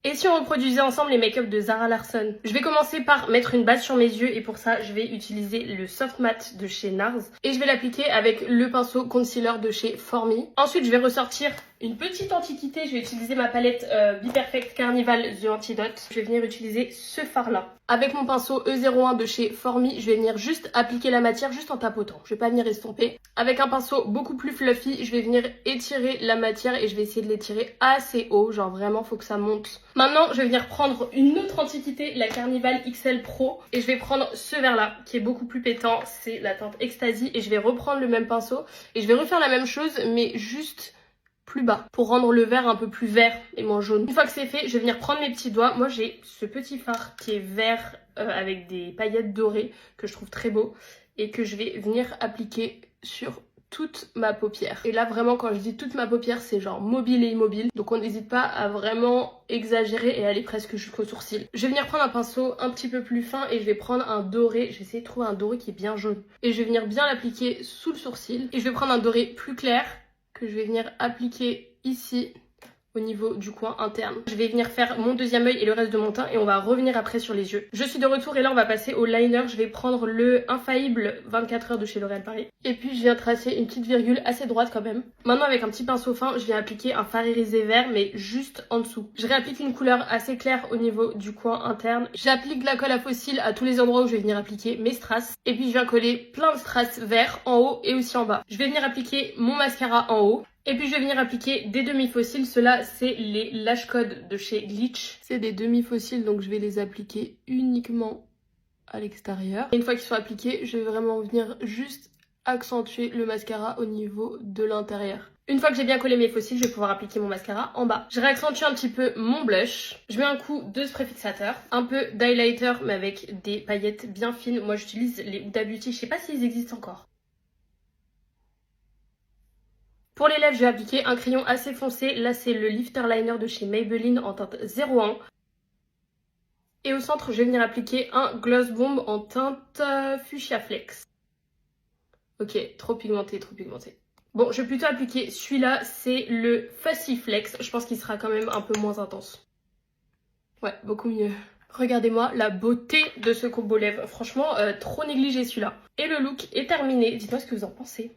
Et si on reproduisait ensemble les make-up de Zara Larsson? Je vais commencer par mettre une base sur mes yeux et pour ça je vais utiliser le Soft Matte de chez NARS et je vais l'appliquer avec le pinceau concealer de chez Formi. Ensuite je vais ressortir une petite antiquité, je vais utiliser ma palette Be Perfect Carnival The Antidote. Je vais venir utiliser ce fard là. Avec mon pinceau E01 de chez Formi, je vais venir juste appliquer la matière juste en tapotant. Je vais pas venir estomper. Avec un pinceau beaucoup plus fluffy, je vais venir étirer la matière et je vais essayer de l'étirer assez haut. Genre vraiment, faut que ça monte. Maintenant, je vais venir prendre une autre antiquité, la Carnival XL Pro. Et je vais prendre ce vert là, qui est beaucoup plus pétant. C'est la teinte Ecstasy. Et je vais reprendre le même pinceau. Et je vais refaire la même chose, mais juste plus bas pour rendre le vert un peu plus vert et moins jaune. Une fois que c'est fait, je vais venir prendre mes petits doigts. Moi j'ai ce petit fard qui est vert avec des paillettes dorées que je trouve très beau et que je vais venir appliquer sur toute ma paupière. Et là vraiment quand je dis toute ma paupière c'est genre mobile et immobile. Donc on n'hésite pas à vraiment exagérer et aller presque jusqu'au sourcil. Je vais venir prendre un pinceau un petit peu plus fin et je vais prendre un doré. Je vais essayer de trouver un doré qui est bien jaune. Et je vais venir bien l'appliquer sous le sourcil. Et je vais prendre un doré plus clair que je vais venir appliquer ici au niveau du coin interne. Je vais venir faire mon deuxième œil et le reste de mon teint et on va revenir après sur les yeux. Je suis de retour et là on va passer au liner. Je vais prendre le Infaillible 24 heures de chez L'Oréal Paris. Et puis je viens tracer une petite virgule assez droite quand même. Maintenant avec un petit pinceau fin, je viens appliquer un fard irisé vert mais juste en dessous. Je réapplique une couleur assez claire au niveau du coin interne. J'applique de la colle à fossiles à tous les endroits où je vais venir appliquer mes strass. Et puis je viens coller plein de strass verts en haut et aussi en bas. Je vais venir appliquer mon mascara en haut. Et puis je vais venir appliquer des demi-fossiles. Ceux-là, c'est les Lash Code de chez Glitch. C'est des demi-fossiles, donc je vais les appliquer uniquement à l'extérieur. Et une fois qu'ils sont appliqués, je vais vraiment venir juste accentuer le mascara au niveau de l'intérieur. Une fois que j'ai bien collé mes fossiles, je vais pouvoir appliquer mon mascara en bas. Je réaccentue un petit peu mon blush. Je mets un coup de spray fixateur, un peu d'highlighter mais avec des paillettes bien fines. Moi j'utilise les Huda Beauty, je sais pas s'ils existent encore. Pour les lèvres, je vais appliquer un crayon assez foncé. Là, c'est le Lifter Liner de chez Maybelline en teinte 01. Et au centre, je vais venir appliquer un Gloss Bomb en teinte Fuchsia Flex. Ok, trop pigmenté, trop pigmenté. Bon, je vais plutôt appliquer celui-là, c'est le Fussy Flex. Je pense qu'il sera quand même un peu moins intense. Ouais, beaucoup mieux. Regardez-moi la beauté de ce combo lèvres. Franchement, trop négligé celui-là. Et le look est terminé. Dites-moi ce que vous en pensez.